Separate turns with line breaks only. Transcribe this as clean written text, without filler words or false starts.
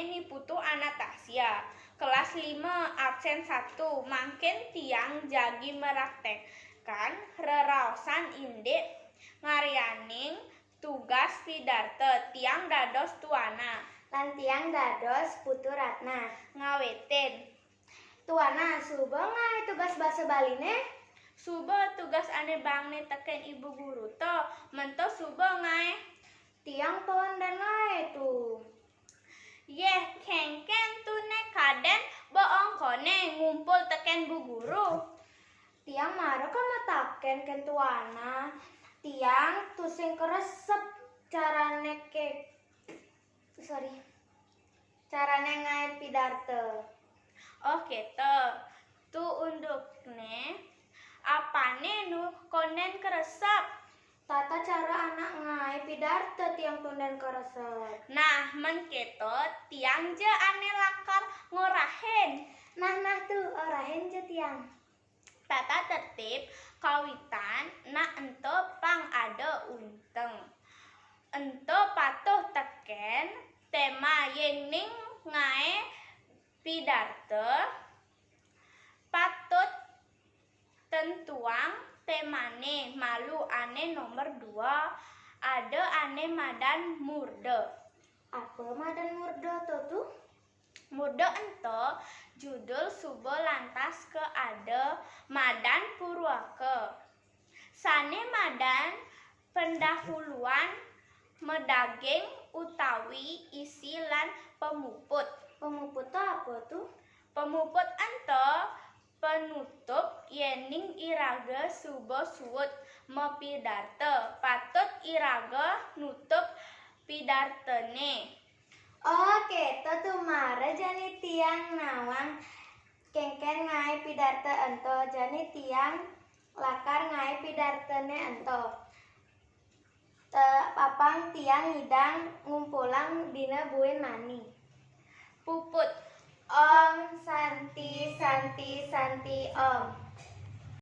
ni putu Anastasia. Kelas 5 absen 1 mangken tiang jagi meraktekkan reraosan indek ngarianing tugas pidarte tiang dados tuana.
Lan tiang dados putu Ratna.
Ngaweten.
Tuana, suba ngai tugas basa Baline?
Suba tugas ane bangne teken ibu guru to, mento suba ngai.
Tiang tuan dan ngai tu.
Yeh, kengken tu ne kaden boong kone ngumpul teken bu guru.
Tiang mara kan taken ken tuana. Tiang tusing keresep carane carane ngai pidarte.
Oh gitu. Tu undukne apane nu konden keresep.
Tata cara anak ngai pidarte tiang tunden keresep.
Nah, menketo tiang je ane lakar ngorahen.
Nah tu orahen je tiang.
Tata tertib kawitan na ento pang ada unteng. Ento patuh teken tema yening ngae pidarte patut tentuang temane malu ane nomor 2 ada ane madan murde.
Apa madan murde tu?
Murde ento judul subo lantas ke ada madan purwaka. Sane madan pendahuluan medaging utawi isi lan pemuput.
Pemuput apa tu?
Pemuput ento penutup yening iraga subo suwut mepidarte patut iraga nutup pidartene.
Oke, tu mara jani tiang nawang kengken ngai pidarte ento jani tiang lakar ngai pidartene ento. Papang tiang ngidang ngumpulang dina buin mani.
Puput.
Om santi santi santi om.